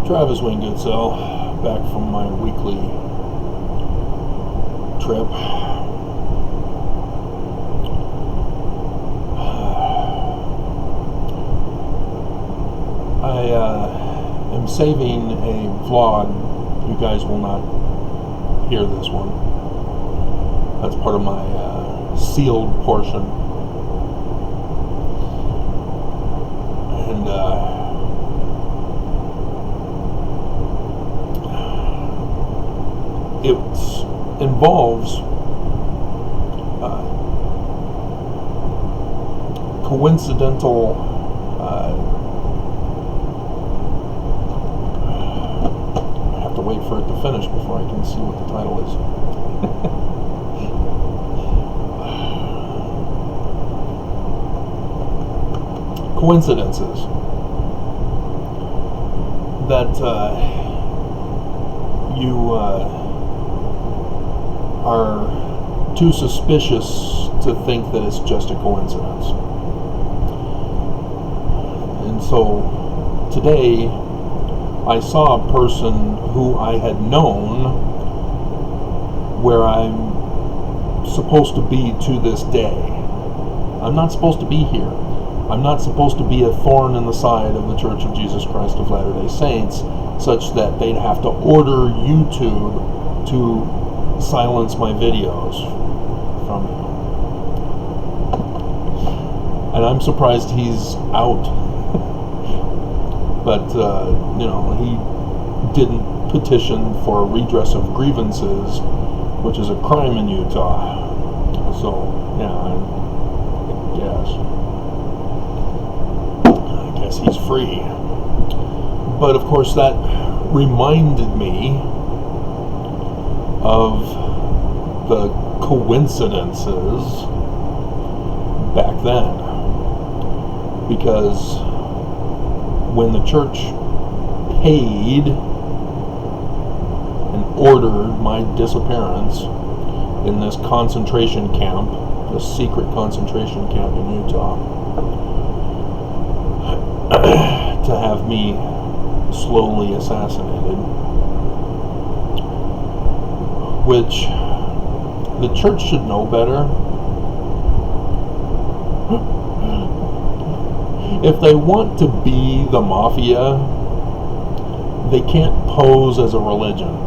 Travis Wayne Goodsell, back from my weekly trip. I am saving a vlog. You guys will not hear this one. That's part of my sealed portion. And it involves coincidental I have to wait for it to finish before I can see what the title is. Coincidences that you are too suspicious to think that it's just a coincidence. And so today I saw a person who I had known where I'm supposed to be to this day. I'm not supposed to be here. I'm not supposed to be a thorn in the side of the Church of Jesus Christ of Latter-day Saints, such that they'd have to order YouTube to silence my videos from you. And I'm surprised he's out. But, he didn't petition for redress of grievances, which is a crime in Utah. So, yeah, I guess he's free. But, of course, that reminded me of the coincidences back then. Because when the church paid and ordered my disappearance in this concentration camp, this secret concentration camp in Utah, to have me slowly assassinated, which the church should know better. If they want to be the mafia, they can't pose as a religion,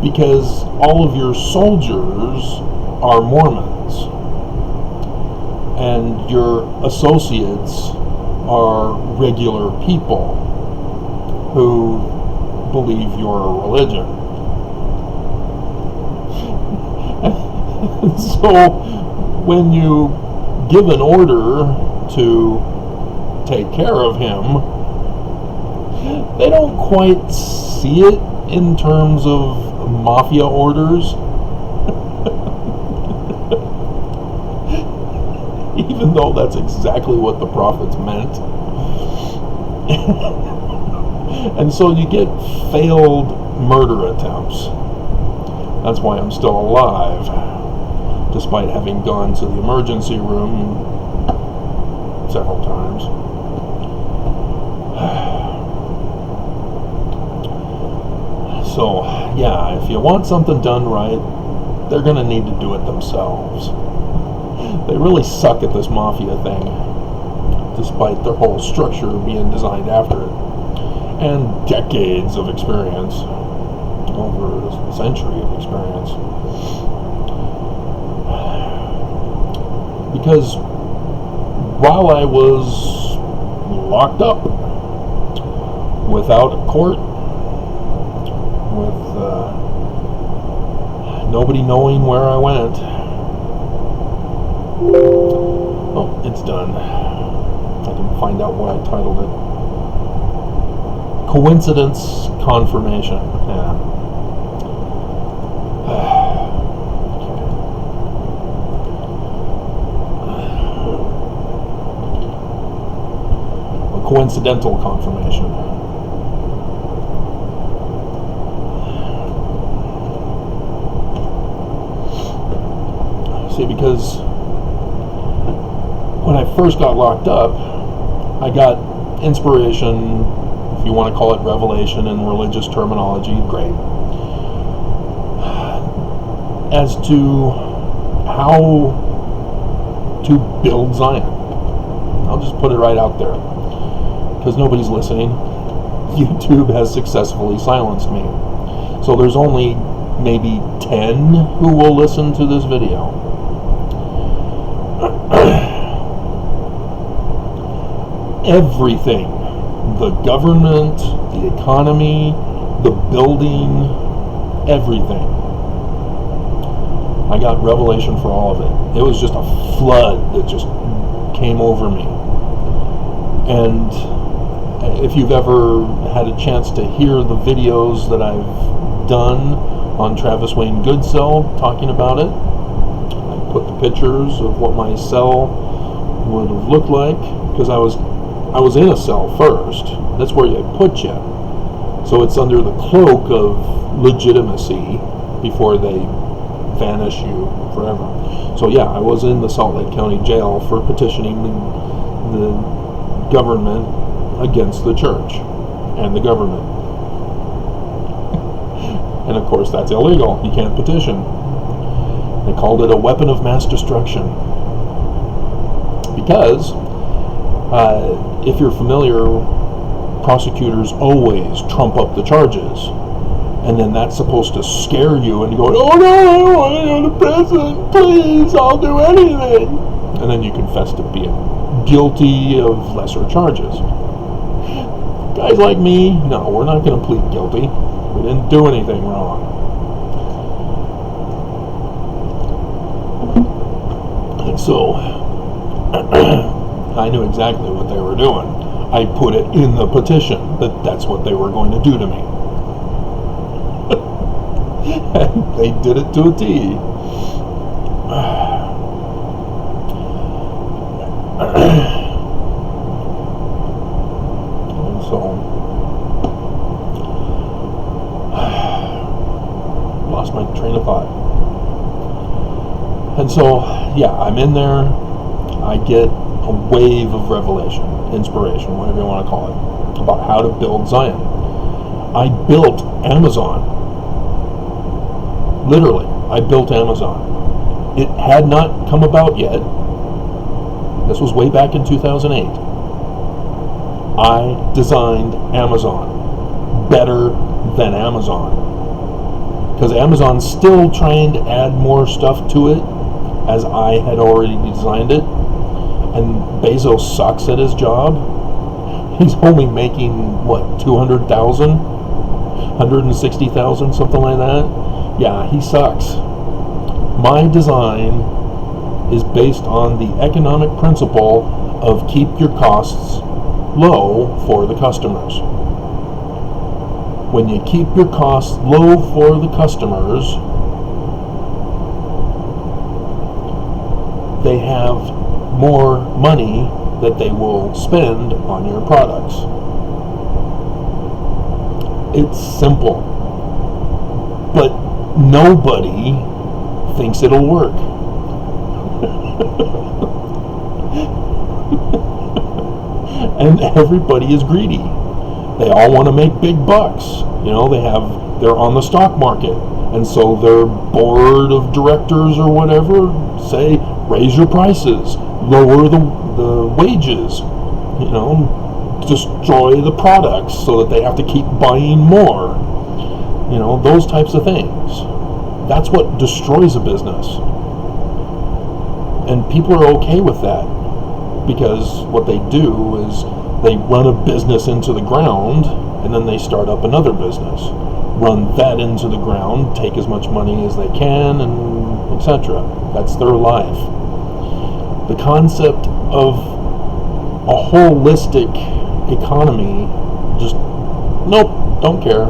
because all of your soldiers are Mormons and your associates are regular people who believe you're a religion. So when you give an order to take care of him, they don't quite see it in terms of mafia orders. Even though that's exactly what the prophets meant. And so you get failed murder attempts. That's why I'm still alive, despite having gone to the emergency room several times. So, yeah, if you want something done right, they're going to need to do it themselves. They really suck at this mafia thing, despite their whole structure being designed after it, and decades of experience, over a century of experience. Because while I was locked up without a court, with nobody knowing where I went. Oh, it's done. I can find out what I titled it. Coincidence confirmation. Yeah. Coincidental confirmation. See, because when I first got locked up, I got inspiration, if you want to call it revelation in religious terminology, great. As to how to build Zion. I'll just put it right out there, because nobody's listening. YouTube has successfully silenced me. So there's only maybe 10 who will listen to this video. Everything, the government, the economy, the building, everything. I got revelation for all of it. It was just a flood that just came over me. And if you've ever had a chance to hear the videos that I've done on Travis Wayne Goodsell talking about it, I put the pictures of what my cell would have looked like, because I was in a cell first. That's where they put you. So it's under the cloak of legitimacy before they vanish you forever. So yeah, I was in the Salt Lake County Jail for petitioning the government against the church and the government. And of course that's illegal. You can't petition. They called it a weapon of mass destruction. Because if you're familiar, prosecutors always trump up the charges. And then that's supposed to scare you and you go, oh no, I don't want to go to prison, please, I'll do anything. And then you confess to being guilty of lesser charges. Guys like me, no, we're not going to plead guilty. We didn't do anything wrong. And so, I knew exactly what they were doing. I put it in the petition that that's what they were going to do to me. And they did it to a T. And so, lost my train of thought. And so, yeah, I'm in there. I get a wave of revelation, inspiration, whatever you want to call it, about how to build Zion. I built Amazon. Literally, I built Amazon. It had not come about yet. This was way back in 2008. I designed Amazon better than Amazon. Because Amazon's still trying to add more stuff to it, as I had already designed it. And Bezos sucks at his job. He's only making, what, 200,000? 160,000, something like that? Yeah, he sucks. My design is based on the economic principle of keep your costs low for the customers. When you keep your costs low for the customers, they have more money that they will spend on your products. It's simple. But nobody thinks it'll work. And everybody is greedy. They all want to make big bucks. You know, they're on the stock market, and so their board of directors or whatever say, raise your prices, lower the wages, you know, destroy the products so that they have to keep buying more. You know, those types of things. That's what destroys a business. And people are okay with that, because what they do is they run a business into the ground and then they start up another business. Run that into the ground, take as much money as they can, and etc. That's their life. The concept of a holistic economy, just, nope, don't care.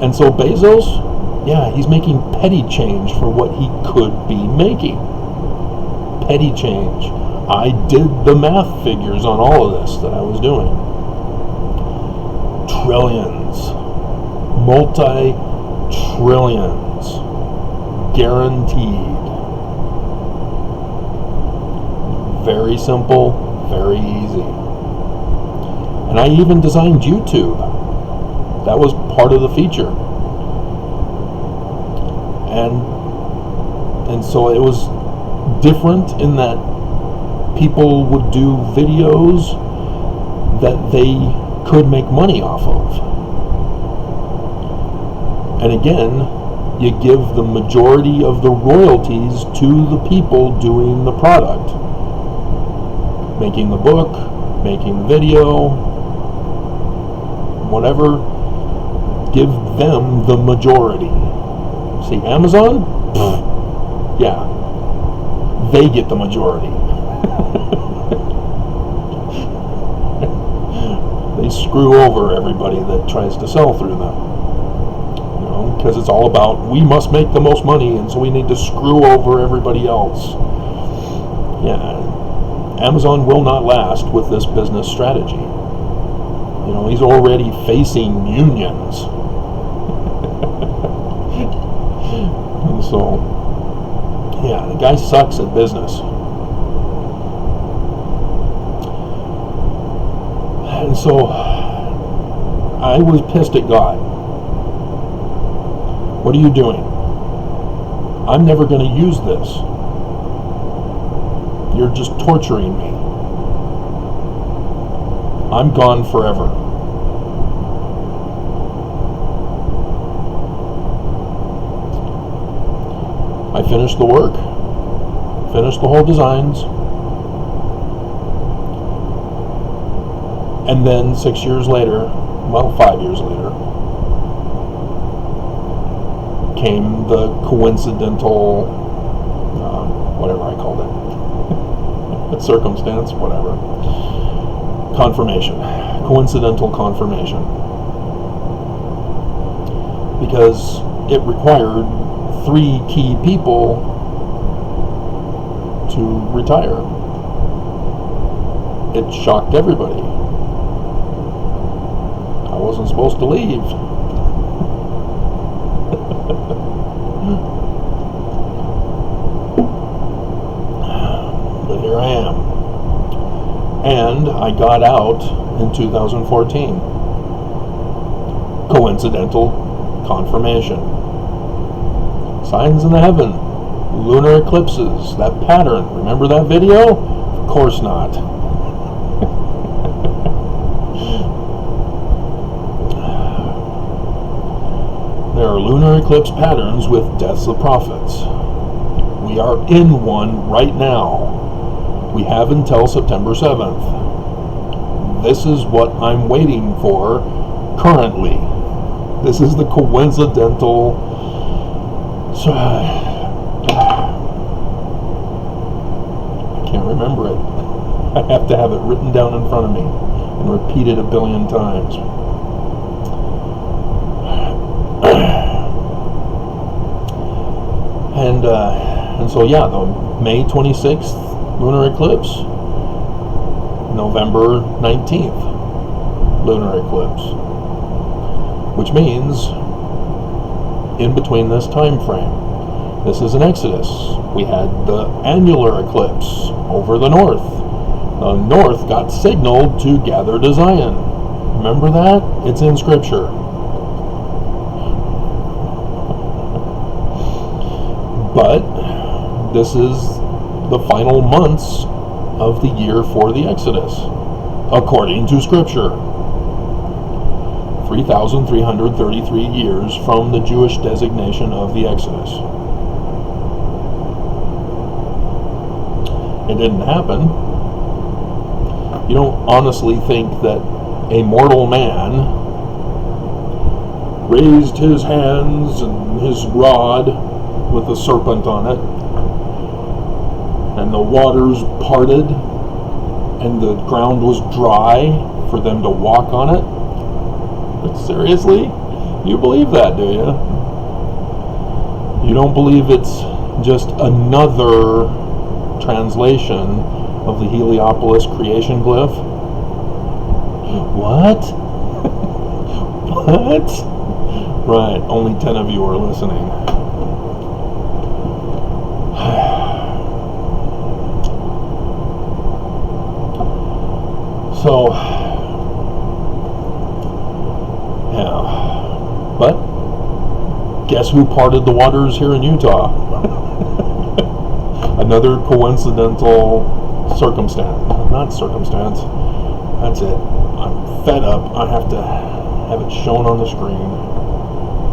And so Bezos, yeah, he's making petty change for what he could be making. Petty change. I did the math figures on all of this that I was doing. Trillions. Multi-trillions. Guaranteed. Very simple, very easy. And I even designed YouTube. That was part of the feature. And so it was different in that people would do videos that they could make money off of. And again, you give the majority of the royalties to the people doing the product. Making the book, making the video, whatever, give them the majority. See, Amazon? Yeah, they get the majority. They screw over everybody that tries to sell through them. You know, because it's all about, we must make the most money, and so we need to screw over everybody else. Yeah, Amazon will not last with this business strategy. You know, he's already facing unions. And so, yeah, the guy sucks at business. And so, I was pissed at God. What are you doing? I'm never going to use this. You're just torturing me. I'm gone forever. I finished the work, finished the whole designs, and then 6 years later, well, 5 years later, came the coincidental, whatever I called it, circumstance, whatever, confirmation, coincidental confirmation, because it required 3 key people to retire. It shocked everybody. I wasn't supposed to leave. But here I am. And I got out in 2014. Coincidental confirmation. Signs in the heaven, lunar eclipses, that pattern. Remember that video? Of course not. There are lunar eclipse patterns with deaths of prophets. We are in one right now. We have until September 7th. This is what I'm waiting for currently. This is the coincidental. So, I can't remember it. I have to have it written down in front of me and repeat it a billion times. And so yeah, the May 26th lunar eclipse, November 19th lunar eclipse, which means in between this time frame. This is an Exodus. We had the annular eclipse over the north. The north got signaled to gather to Zion. Remember that? It's in Scripture. But this is the final months of the year for the Exodus, according to Scripture. 3,333 years from the Jewish designation of the Exodus. It didn't happen. You don't honestly think that a mortal man raised his hands and his rod with a serpent on it, and the waters parted, and the ground was dry for them to walk on it? Seriously? You believe that, do you? You don't believe it's just another translation of the Heliopolis creation glyph? What? What? Right, only 10 of you are listening. So, Yeah. But guess who parted the waters here in Utah? Another coincidental circumstance. Not circumstance. That's it. I'm fed up. I have to have it shown on the screen.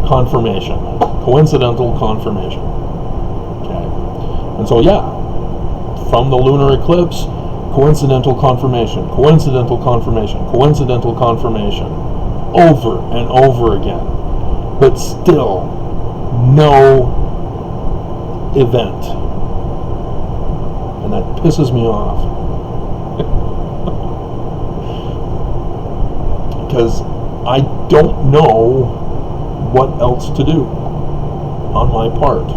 Confirmation. Coincidental confirmation. Okay. And so, yeah, from the lunar eclipse, coincidental confirmation, coincidental confirmation, coincidental confirmation, over and over again. But still, no event. And that pisses me off. Because I don't know what else to do on my part.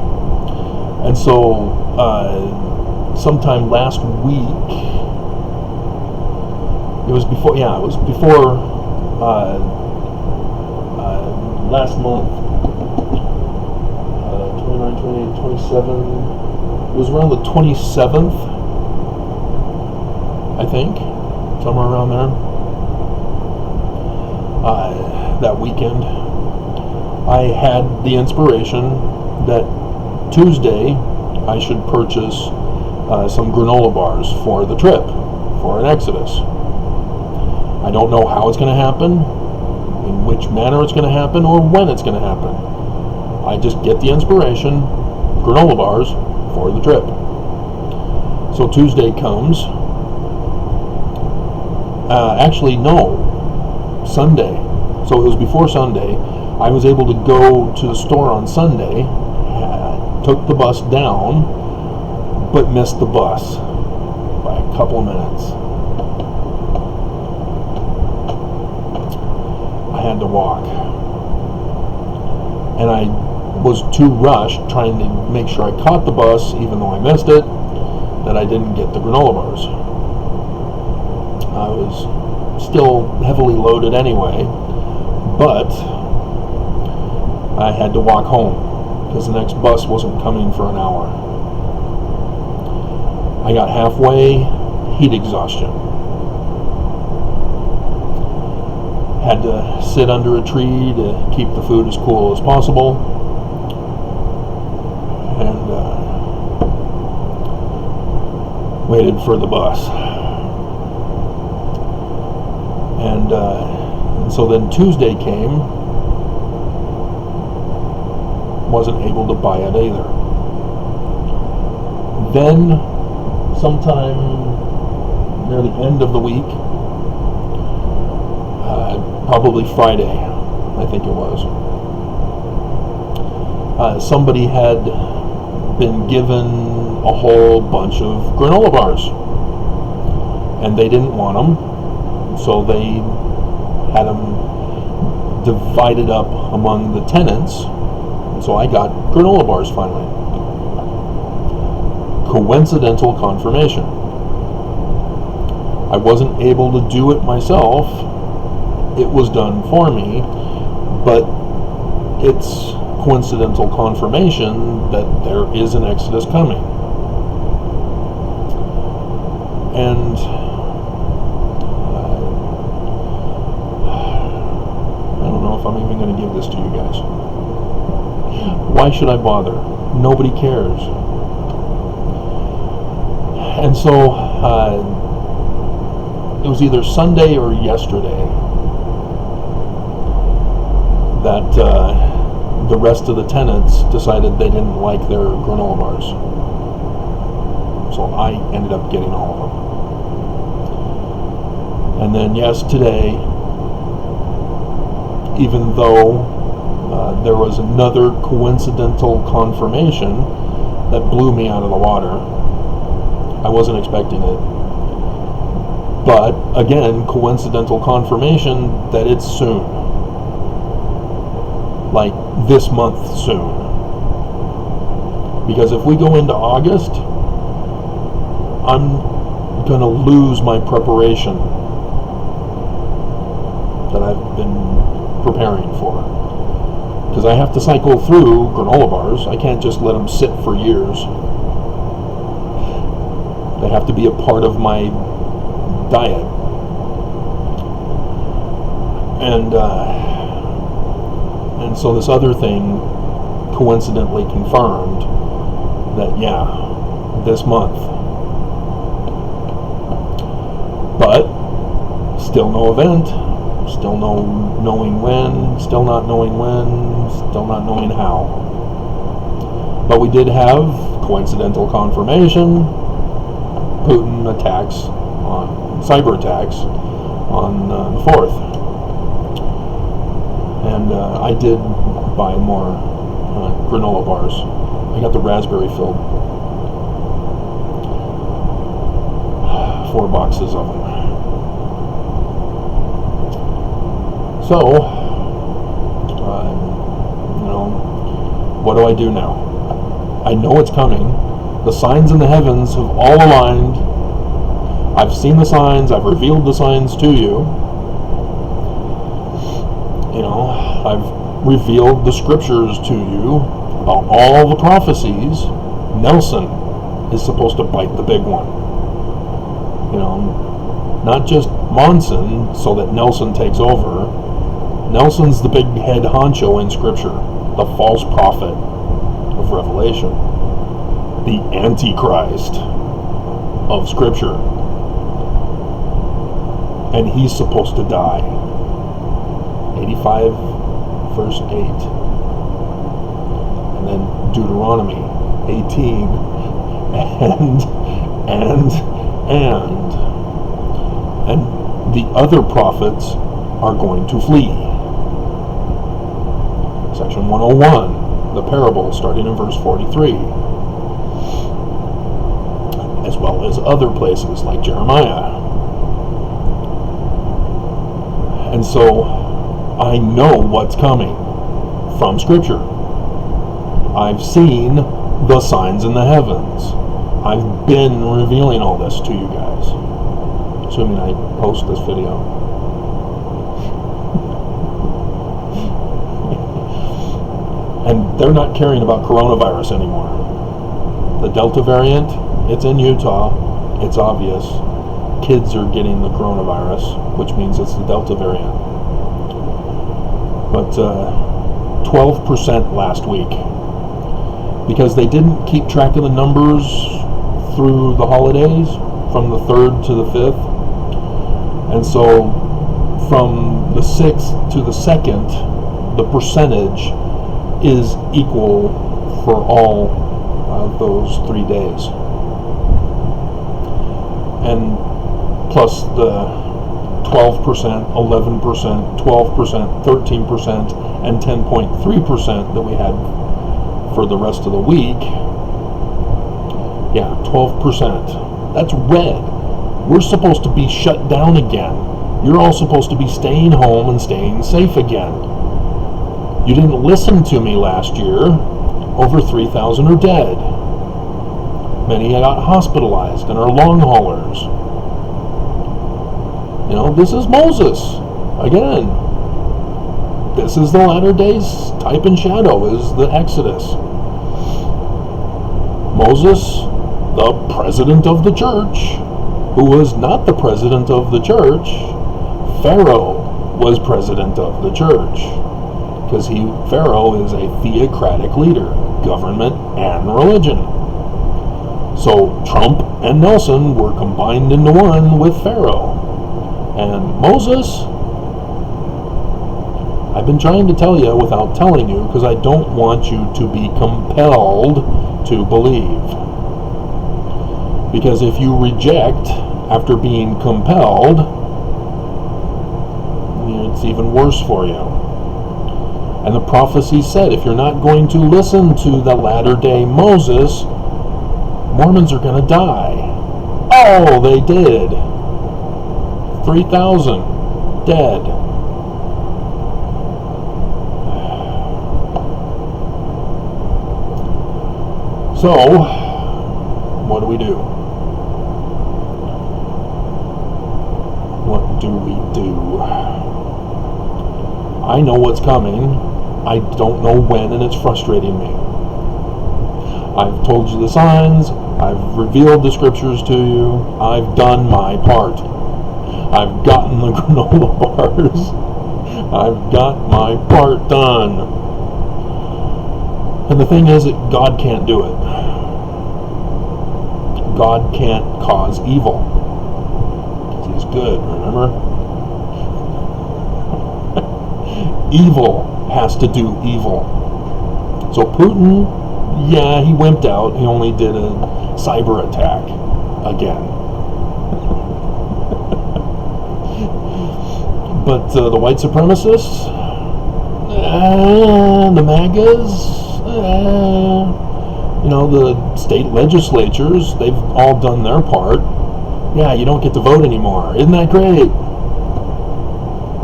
And so, sometime last week, it was before last month, 29, 28, 27, it was around the 27th, I think, somewhere around there, that weekend, I had the inspiration that Tuesday I should purchase some granola bars for the trip, for an Exodus. I don't know how it's going to happen, in which manner it's going to happen, or when it's going to happen. I just get the inspiration, granola bars for the trip. So Tuesday comes. Actually, no, Sunday. So it was before Sunday. I was able to go to the store on Sunday, took the bus down, but missed the bus by a couple of minutes. I had to walk. And I was too rushed trying to make sure I caught the bus, even though I missed it, that I didn't get the granola bars. I was still heavily loaded anyway, but I had to walk home because the next bus wasn't coming for an hour. I got halfway, heat exhaustion. Had to sit under a tree to keep the food as cool as possible. And waited for the bus. And so then Tuesday came. Wasn't able to buy it either. Then, sometime near the end of the week, probably Friday, I think it was, somebody had been given a whole bunch of granola bars, and they didn't want them, so they had them divided up among the tenants. So I got granola bars finally. Coincidental confirmation. I wasn't able to do it myself. It was done for me, but it's coincidental confirmation that there is an Exodus coming. And I don't know if I'm even going to give this to you guys. Why should I bother? Nobody cares. And so it was either Sunday or yesterday that the rest of the tenants decided they didn't like their granola bars. So I ended up getting all of them. And then yes, today, even though there was another coincidental confirmation that blew me out of the water. I wasn't expecting it. But, again, coincidental confirmation that it's soon. Like, this month soon. Because if we go into August, I'm going to lose my preparation that I've been preparing for. Because I have to cycle through granola bars. I can't just let them sit for years. They have to be a part of my diet. And And so this other thing coincidentally confirmed that, yeah, this month. But still no event, still no knowing when, still not knowing when, still not knowing how. But we did have coincidental confirmation. Putin attacks on cyber attacks on the 4th. And I did buy more granola bars. I got the raspberry filled 4 boxes of them. So, what do I do now? I know it's coming. The signs in the heavens have all aligned. I've seen the signs. I've revealed the signs to you. I've revealed the scriptures to you about all the prophecies. Nelson is supposed to bite the big one. Not just Monson so that Nelson takes over. Nelson's the big head honcho in scripture, the false prophet of Revelation, the Antichrist of scripture. And he's supposed to die. 85 verse 8. And then Deuteronomy 18. And the other prophets are going to flee. Section 101, the parable, starting in verse 43. As well as other places like Jeremiah. And so I know what's coming from Scripture. I've seen the signs in the heavens. I've been revealing all this to you guys. Assuming I post this video. And they're not caring about coronavirus anymore. The Delta variant, it's in Utah. It's obvious. Kids are getting the coronavirus, which means it's the Delta variant. But 12% last week. Because they didn't keep track of the numbers through the holidays, from the 3rd to the 5th. And so from the 6th to the 2nd, the percentage is equal for all of those 3 days. And plus the 12%, 11%, 12%, 13%, and 10.3% that we had for the rest of the week. Yeah, 12%. That's red. We're supposed to be shut down again. You're all supposed to be staying home and staying safe again. You didn't listen to me last year. Over 3,000 are dead. Many got hospitalized and are long haulers. This is Moses. Again, this is the latter days type and shadow, is the Exodus. Moses, the president of the church, who was not the president of the church. Pharaoh was president of the church. Because Pharaoh is a theocratic leader, government and religion. So Trump and Nelson were combined into one with Pharaoh. And Moses, I've been trying to tell you without telling you, because I don't want you to be compelled to believe. Because if you reject after being compelled, it's even worse for you. And the prophecy said, if you're not going to listen to the latter-day Moses, Mormons are going to die. Oh, they did. 3,000 dead. So, what do we do? What do we do? I know what's coming. I don't know when, and it's frustrating me. I've told you the signs. I've revealed the scriptures to you. I've done my part. I've gotten the granola bars. I've got my part done. And the thing is that God can't do it. God can't cause evil. He's good, remember? Evil has to do evil. So Putin, yeah, he wimped out. He only did a cyber attack again. But the white supremacists, the MAGAs, the state legislatures, they've all done their part. Yeah, you don't get to vote anymore. Isn't that great?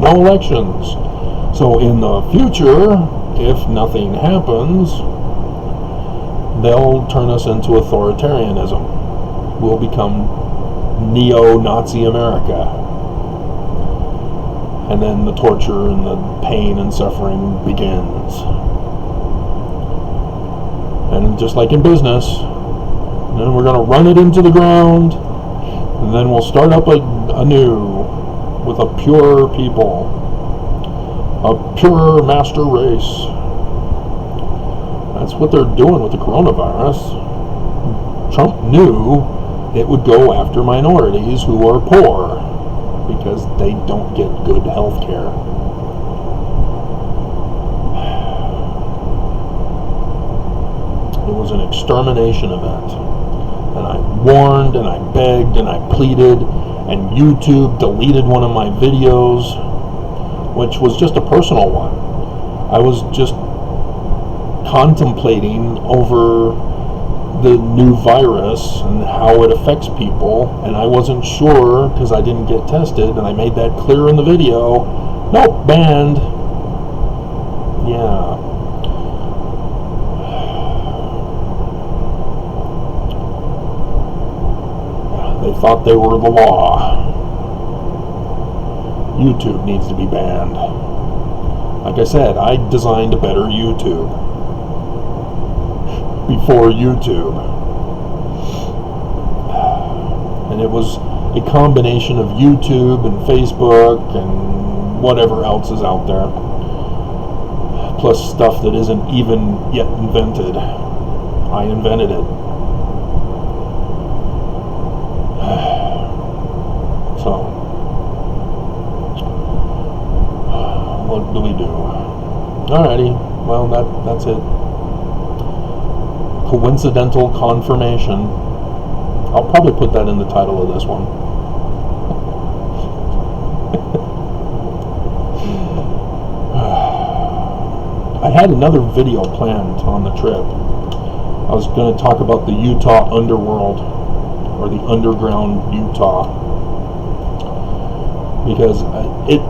No elections. So in the future, if nothing happens, they'll turn us into authoritarianism. We'll become neo-Nazi America. And then the torture and the pain and suffering begins. And just like in business, then we're going to run it into the ground, and then we'll start up anew with a pure people, a pure master race. That's what they're doing with the coronavirus. Trump knew it would go after minorities who are poor because they don't get good health care. It was an extermination event. And I warned and I begged and I pleaded, and YouTube deleted one of my videos, which was just a personal one. I was just contemplating over the new virus and how it affects people, and I wasn't sure because I didn't get tested, and I made that clear in the video. Nope, banned. Yeah. They thought they were the law. YouTube needs to be banned. Like I said, I designed a better YouTube before YouTube. And it was a combination of YouTube and Facebook and whatever else is out there, plus stuff that isn't even yet invented. I invented it. So, what do we do? Alrighty, well that's it. Coincidental confirmation. I'll probably put that in the title of this one. I had another video planned on the trip. I was going to talk about the Utah underworld, or the underground Utah, because it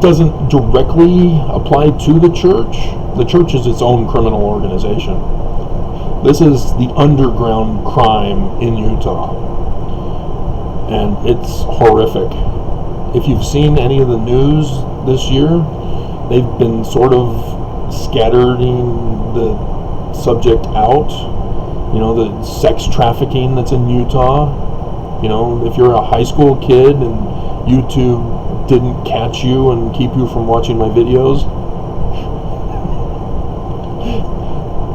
doesn't directly apply to the church. The church is its own criminal organization. This is the underground crime in Utah, and it's horrific. If you've seen any of the news this year, they've been sort of scattering the subject out. The sex trafficking that's in Utah. If you're a high school kid and YouTube didn't catch you and keep you from watching my videos,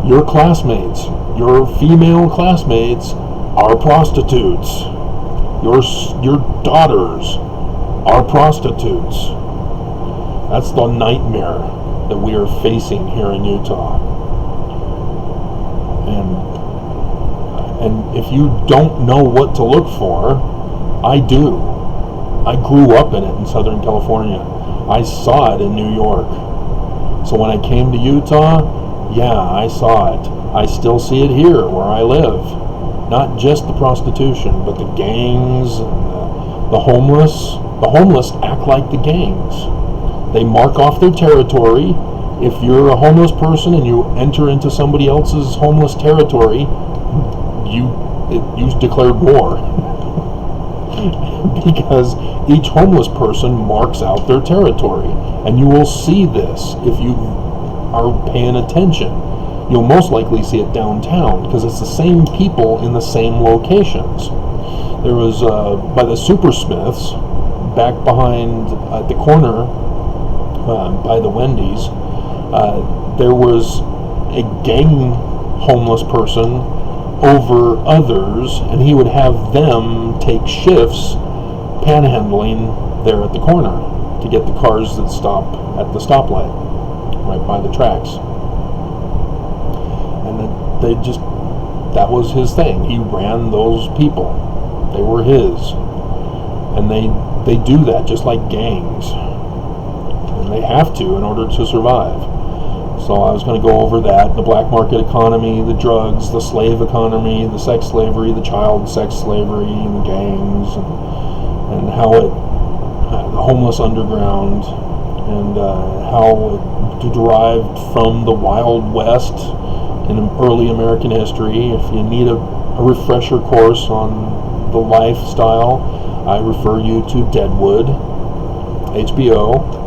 your classmates, your female classmates, are prostitutes. Your daughters are prostitutes. That's the nightmare that we are facing here in Utah. And if you don't know what to look for, I do. I grew up in it in Southern California. I saw it in New York. So when I came to Utah, yeah, I saw it. I still see it here where I live. Not just the prostitution, but the gangs, and the homeless. The homeless act like the gangs. They mark off their territory. If you're a homeless person and you enter into somebody else's homeless territory, you declared war. Because each homeless person marks out their territory. And you will see this if you are paying attention. You'll most likely see it downtown because it's the same people in the same locations. There was by the Super Smiths, back behind at the corner by the Wendy's, there was a gang homeless person over others, and he would have them take shifts panhandling there at the corner to get the cars that stop at the stoplight right by the tracks. And that was his thing. He ran those people. They were his. And they do that just like gangs. And they have to in order to survive. So I was going to go over that, the black market economy, the drugs, the slave economy, the sex slavery, the child sex slavery, and the gangs, and how the homeless underground, and how it derived from the Wild West in early American history. If you need a refresher course on the lifestyle, I refer you to Deadwood, HBO,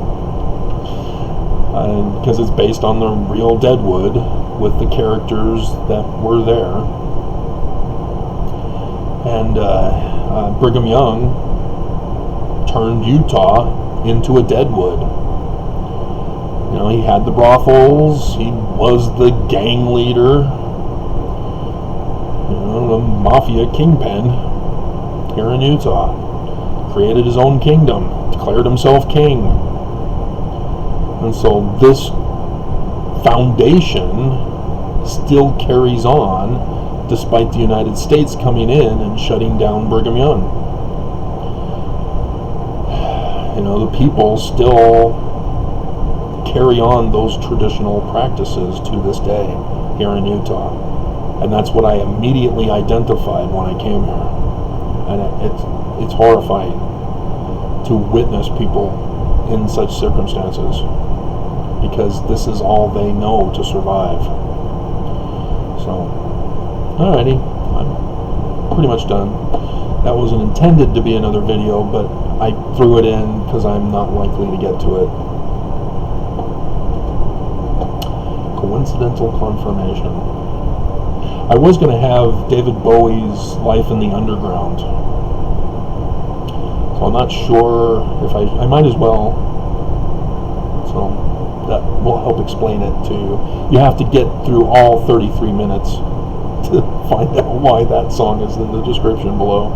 because it's based on the real Deadwood with the characters that were there. And Brigham Young turned Utah into a Deadwood. You know, he had the brothels, he was the gang leader, you know, the mafia kingpin here in Utah. Created his own kingdom, declared himself king. And so this foundation still carries on despite the United States coming in and shutting down Brigham Young. You know, the people still carry on those traditional practices to this day here in Utah. And that's what I immediately identified when I came here. And it's horrifying to witness people in such circumstances, because this is all they know to survive. So, alrighty, I'm pretty much done. That wasn't intended to be another video, but I threw it in because I'm not likely to get to it. Coincidental confirmation. I was going to have David Bowie's Life in the Underground. So I'm not sure if I might as well. So that will help explain it to you. You have to get through all 33 minutes to find out why that song is in the description below.